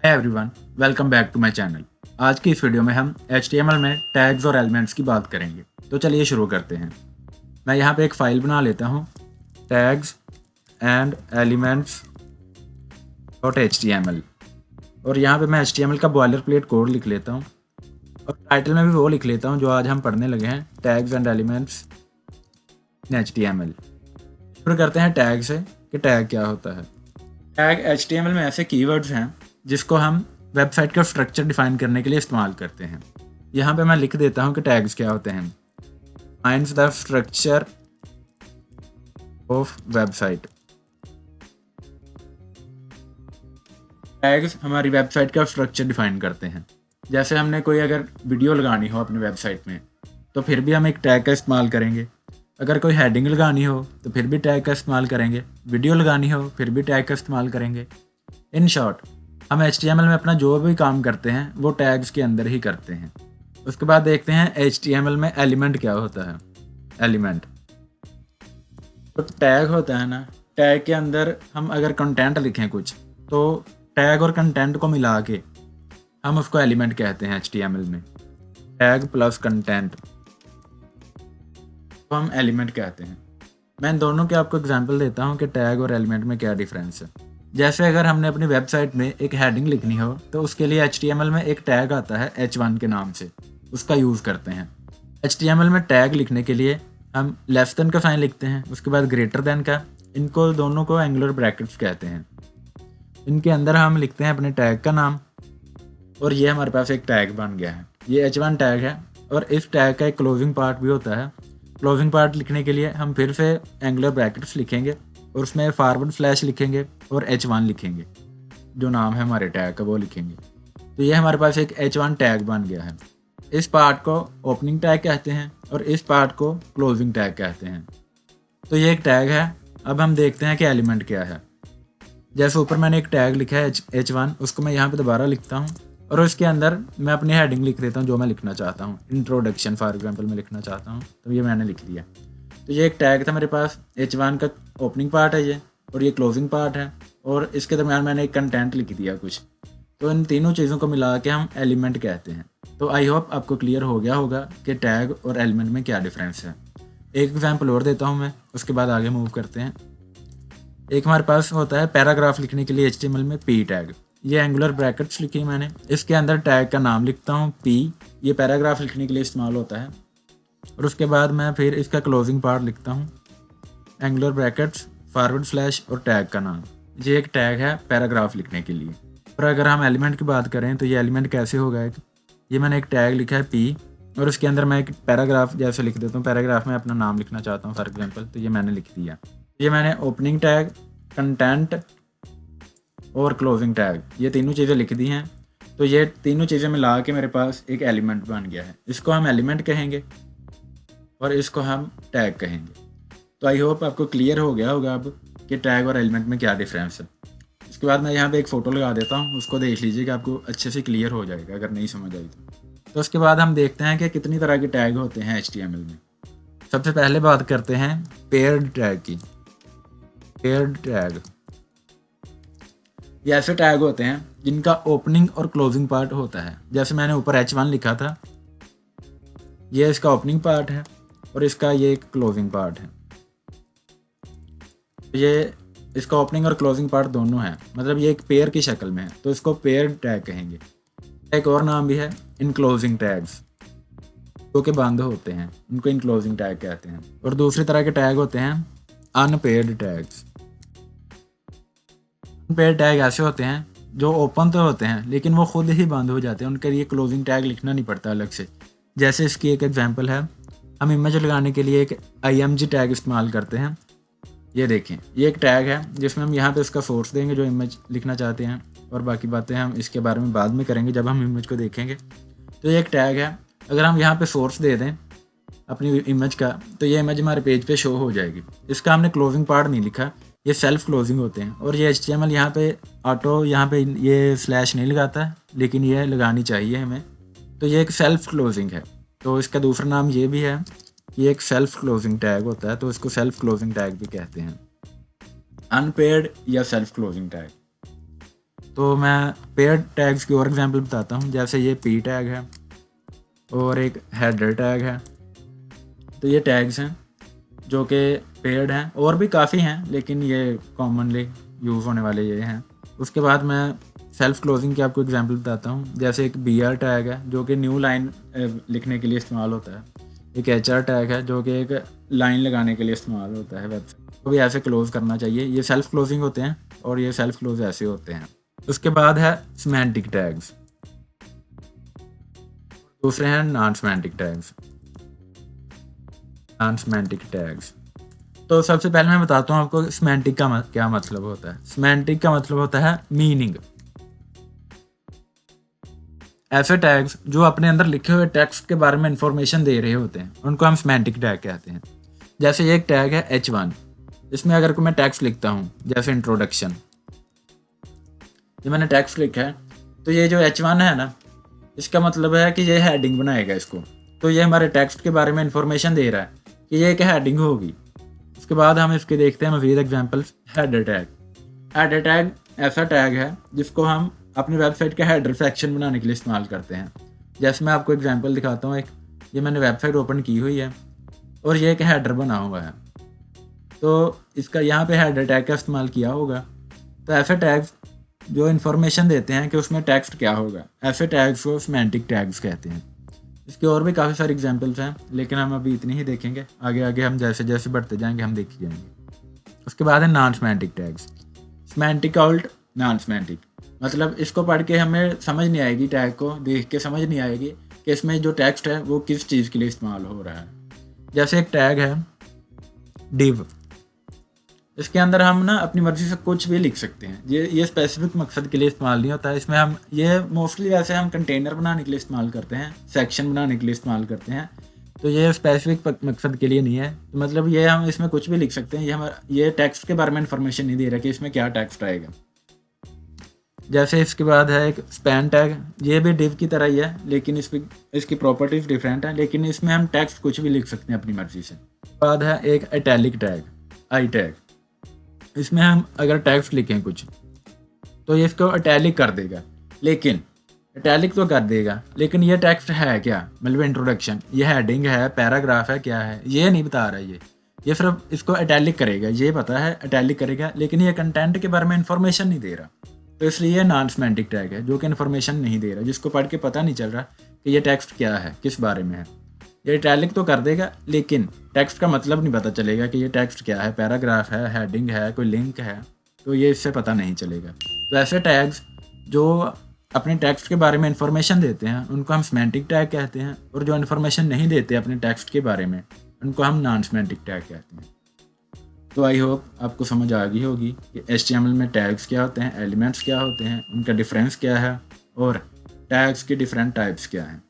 Hey everyone, welcome back to my channel. आज की इस वीडियो में हम HTML में टैग्स और एलिमेंट्स की बात करेंगे। तो चलिए शुरू करते हैं। मैं यहाँ पे एक फ़ाइल बना लेता हूँ, टैग्स एंड एलिमेंट्स .html, और यहाँ पे मैं HTML का बॉयलर प्लेट कोड लिख लेता हूँ और टाइटल में भी वो लिख लेता हूँ जो आज हम पढ़ने लगे हैं, tags and elements in HTML। शुरू करते हैं टैग से कि टैग क्या होता है। टैग HTML में ऐसे कीवर्ड्स हैं जिसको हम वेबसाइट का स्ट्रक्चर डिफाइन करने के लिए इस्तेमाल करते हैं। यहाँ पे मैं लिख देता हूँ कि टैग्स क्या होते हैं। Finds the structure of website. Tags हमारी वेबसाइट का स्ट्रक्चर डिफाइन करते हैं। जैसे हमने कोई अगर वीडियो लगानी हो अपनी वेबसाइट में तो फिर भी हम एक टैग का इस्तेमाल करेंगे। अगर कोई हेडिंग लगानी हो तो फिर भी टैग का इस्तेमाल करेंगे। वीडियो लगानी हो फिर भी टैग का इस्तेमाल करेंगे। इन शॉर्ट, हम HTML में अपना जो भी काम करते हैं वो टैग्स के अंदर ही करते हैं। उसके बाद देखते हैं HTML में एलिमेंट क्या होता है। एलिमेंट तो टैग होता है ना, टैग के अंदर हम अगर कंटेंट लिखें कुछ तो टैग और कंटेंट को मिला के हम उसको एलिमेंट कहते हैं। HTML में टैग प्लस कंटेंट तो हम एलिमेंट कहते हैं। मैं इन दोनों के आपको एग्जांपल देता हूँ कि टैग और एलिमेंट में क्या डिफरेंस है। जैसे अगर हमने अपनी वेबसाइट में एक हेडिंग लिखनी हो तो उसके लिए HTML में एक टैग आता है H1 के नाम से, उसका यूज़ करते हैं। HTML में टैग लिखने के लिए हम लेस देन का साइन लिखते हैं, उसके बाद ग्रेटर देन का। इनको दोनों को एंगुलर ब्रैकेट्स कहते हैं। इनके अंदर हम लिखते हैं अपने टैग का नाम और ये हमारे पास एक टैग बन गया है। ये H1 टैग है और इस टैग का एक क्लोजिंग पार्ट भी होता है। क्लोजिंग पार्ट लिखने के लिए हम फिर से एंगुलर ब्रैकेट्स लिखेंगे और उसमें फॉरवर्ड स्लैश लिखेंगे और H1 लिखेंगे, जो नाम है हमारे टैग का वो लिखेंगे। तो ये हमारे पास एक H1 टैग बन गया है। इस पार्ट को ओपनिंग टैग कहते हैं और इस पार्ट को क्लोजिंग टैग कहते हैं। तो ये एक टैग है। अब हम देखते हैं कि एलिमेंट क्या है। जैसे ऊपर मैंने एक टैग लिखा है H1, उसको मैं यहाँ पे दोबारा लिखता हूँ और उसके अंदर मैं अपनी हेडिंग लिख देता हूँ जो मैं लिखना चाहता हूँ। इंट्रोडक्शन फॉर एग्जांपल मैं लिखना चाहता हूँ, तो ये मैंने लिख दिया। तो ये एक टैग था मेरे पास, H1 का ओपनिंग पार्ट है ये और ये क्लोजिंग पार्ट है और इसके दरम्यान मैंने एक कंटेंट लिख दिया कुछ। तो इन तीनों चीज़ों को मिला के हम एलिमेंट कहते हैं। तो आई होप आपको क्लियर हो गया होगा कि टैग और एलिमेंट में क्या डिफरेंस है। एक एग्जाम्पल और देता हूँ मैं, उसके बाद आगे मूव करते हैं। एक हमारे पास होता है पैराग्राफ लिखने के लिए HTML में P टैग। ये एंगुलर ब्रैकेट्स लिखी मैंने, इसके अंदर टैग का नाम लिखता हूँ P। ये पैराग्राफ लिखने के लिए इस्तेमाल होता है और उसके बाद मैं फिर इसका क्लोजिंग पार्ट लिखता हूँ, एंगुलर ब्रैकेट्स, फॉरवर्ड स्लैश और टैग का नाम। ये एक टैग है पैराग्राफ लिखने के लिए। और अगर हम एलिमेंट की बात करें तो ये एलिमेंट कैसे होगा, ये मैंने एक टैग लिखा है P और उसके अंदर मैं एक पैराग्राफ जैसे लिख देता हूँ। पैराग्राफ में अपना नाम लिखना चाहता हूँ फॉर एग्जांपल, तो ये मैंने लिख दिया। ये मैंने ओपनिंग टैग, कंटेंट और क्लोजिंग टैग, ये तीनों चीज़ें लिख दी हैं। तो ये तीनों चीज़ें मिला के मेरे पास एक एलिमेंट बन गया है। इसको हम एलिमेंट कहेंगे और इसको हम टैग कहेंगे। तो आई होप आपको क्लियर हो गया होगा अब कि टैग और एलिमेंट में क्या डिफरेंस है। उसके बाद मैं यहाँ पे एक फ़ोटो लगा देता हूँ, उसको देख लीजिएगा, आपको अच्छे से क्लियर हो जाएगा अगर नहीं समझ आई तो उसके बाद हम देखते हैं कि कितनी तरह के टैग होते हैं HTML में। सबसे पहले बात करते हैं पेयर्ड टैग की। पेयर्ड टैग ये ऐसे टैग होते हैं जिनका ओपनिंग और क्लोजिंग पार्ट होता है। जैसे मैंने ऊपर H1 लिखा था, ये इसका ओपनिंग पार्ट है और इसका ये एक क्लोजिंग पार्ट है। ये इसका ओपनिंग और क्लोजिंग पार्ट दोनों हैं, मतलब ये एक पेयर की शक्ल में है, तो इसको पेयर टैग कहेंगे। एक और नाम भी है इनक्लोजिंग टैग्स, जो कि बंद होते हैं, उनको इनक्लोजिंग टैग कहते हैं। और दूसरी तरह के टैग होते हैं अनपेयर्ड टैग्स। अनपेयर्ड टैग ऐसे होते हैं जो ओपन तो होते हैं लेकिन वो खुद ही बंद हो जाते हैं, उनके लिए क्लोजिंग टैग लिखना नहीं पड़ता अलग से। जैसे इसकी एक एग्जांपल है, हम इमेज लगाने के लिए एक IMG टैग इस्तेमाल करते हैं। ये देखें, ये एक टैग है जिसमें हम यहाँ पे उसका सोर्स देंगे जो इमेज लिखना चाहते हैं, और बाकी बातें हम इसके बारे में बाद में करेंगे जब हम इमेज को देखेंगे। तो ये एक टैग है, अगर हम यहाँ पे सोर्स दे दें अपनी इमेज का तो ये इमेज हमारे पेज पे शो हो जाएगी। इसका हमने क्लोजिंग पार्ट नहीं लिखा, ये सेल्फ क्लोजिंग होते हैं। और ये HTML यहाँ पे ऑटो यहाँ पे ये स्लैश नहीं लगाता, लेकिन ये लगानी चाहिए हमें। तो ये एक सेल्फ क्लोजिंग है। तो इसका दूसरा नाम ये भी है कि एक सेल्फ क्लोजिंग टैग होता है, तो इसको सेल्फ क्लोजिंग टैग भी कहते हैं, अनपेयर्ड या सेल्फ क्लोजिंग टैग। तो मैं पेयर्ड टैग्स की और एग्जांपल बताता हूँ। जैसे ये पी टैग है और एक हेडर टैग है। तो ये टैग्स हैं जो कि पेयर्ड हैं, और भी काफ़ी हैं लेकिन ये कॉमनली यूज़ होने वाले ये हैं। उसके बाद मैं सेल्फ क्लोजिंग की आपको एग्जांपल बताता हूँ। जैसे एक बी आर टैग है जो कि न्यू लाइन लिखने के लिए इस्तेमाल होता है। एक एच आर टैग है जो कि एक लाइन लगाने के लिए इस्तेमाल होता है वेबसाइट को भी ऐसे क्लोज करना चाहिए। ये सेल्फ क्लोजिंग होते हैं और ये सेल्फ क्लोज ऐसे होते हैं। उसके बाद है सिमेंटिक टैग्स, दूसरे हैं non semantic tags. Non semantic tags, तो सबसे पहले मैं बताता हूँ आपको सिमेंटिक का क्या मतलब होता है। सिमेंटिक का मतलब होता है मीनिंग। ऐसे टैग्स जो अपने अंदर लिखे हुए टेक्स्ट के बारे में इंफॉर्मेशन दे रहे होते हैं उनको हम सिमेंटिक टैग कहते हैं। जैसे ये एक टैग है H1, इसमें अगर कोई मैं टेक्स्ट लिखता हूँ जैसे इंट्रोडक्शन, ये मैंने टेक्स्ट लिखा है तो ये जो H1 है ना, इसका मतलब है कि ये हेडिंग बनाएगा इसको। तो ये हमारे टेक्स्ट के बारे में इंफॉर्मेशन दे रहा है कि ये एक हेडिंग होगी। उसके बाद हम इसके देखते हैं मज़ीद examples. Header tag, header tag ऐसा टैग है जिसको हम अपनी वेबसाइट का हेडर सेक्शन बनाने के लिए इस्तेमाल करते हैं। जैसे मैं आपको एग्जांपल दिखाता हूँ। एक ये मैंने वेबसाइट ओपन की हुई है और ये एक हेडर बना हुआ है, तो इसका यहाँ पे हेडर टैग का इस्तेमाल किया होगा। तो ऐसे टैग्स जो इन्फॉर्मेशन देते हैं कि उसमें टेक्स्ट क्या होगा, ऐसे टैग्स को सिमेंटिक टैग्स कहते हैं। इसके और भी काफ़ी सारे एग्जांपल्स हैं लेकिन हम अभी इतनी ही देखेंगे। आगे आगे हम जैसे जैसे बढ़ते जाएंगे हम देखी जाएंगे। उसके बाद है non semantic tags. Semantic out non semantic, मतलब इसको पढ़ के हमें समझ नहीं आएगी, टैग को देख के समझ नहीं आएगी कि इसमें जो टेक्स्ट है वो किस चीज़ के लिए इस्तेमाल हो रहा है। जैसे एक टैग है डिव, इसके अंदर हम ना अपनी मर्जी से कुछ भी लिख सकते हैं। ये स्पेसिफिक मकसद के लिए इस्तेमाल नहीं होता है। इसमें हम ये मोस्टली वैसे हम कंटेनर बनाने के लिए इस्तेमाल करते हैं, सेक्शन बनाने के लिए इस्तेमाल करते हैं। तो ये स्पेसिफिक मकसद के लिए नहीं है। तो मतलब ये हम इसमें कुछ भी लिख सकते हैं। ये टेक्स्ट के बारे में इंफॉर्मेशन नहीं दे रहा कि इसमें क्या टेक्स्ट आएगा। जैसे इसके बाद है एक स्पैन टैग, ये भी डिव की तरह ही है लेकिन इसकी प्रॉपर्टीज डिफरेंट है, लेकिन इसमें हम टेक्स्ट कुछ भी लिख सकते हैं अपनी मर्जी से। बाद है एक इटैलिक टैग, आई टैग। इसमें हम अगर टेक्स्ट लिखें कुछ तो ये इसको इटैलिक कर देगा, लेकिन इटैलिक तो कर देगा लेकिन ये टेक्स्ट है क्या, मतलब इंट्रोडक्शन, ये हेडिंग है, पैराग्राफ है, क्या है ये नहीं बता रहा। ये सिर्फ इसको इटैलिक करेगा, ये पता है इटैलिक करेगा, लेकिन ये कंटेंट के बारे में इंफॉर्मेशन नहीं दे रहा। तो इसलिए ये नॉन सिमेंटिक टैग है जो कि इन्फॉर्मेशन नहीं दे रहा, जिसको पढ़ के पता नहीं चल रहा कि ये टेक्स्ट क्या है, किस बारे में है। ये इटैलिक तो कर देगा लेकिन टेक्स्ट का मतलब नहीं पता चलेगा कि ये टेक्स्ट क्या है, पैराग्राफ है, हेडिंग है, कोई लिंक है, तो ये इससे पता नहीं चलेगा। तो ऐसे टैग्स जो अपने टेक्स्ट के बारे में इंफॉर्मेशन देते हैं उनको हम सिमेंटिक टैग कहते हैं, और जो इन्फॉर्मेशन नहीं देते अपने टेक्स्ट के बारे में उनको हम नॉन सिमेंटिक टैग कहते हैं। तो आई होप आपको समझ आ गई होगी कि HTML में टैग्स क्या होते हैं, एलिमेंट्स क्या होते हैं, उनका डिफरेंस क्या है और टैग्स के डिफरेंट टाइप्स क्या हैं।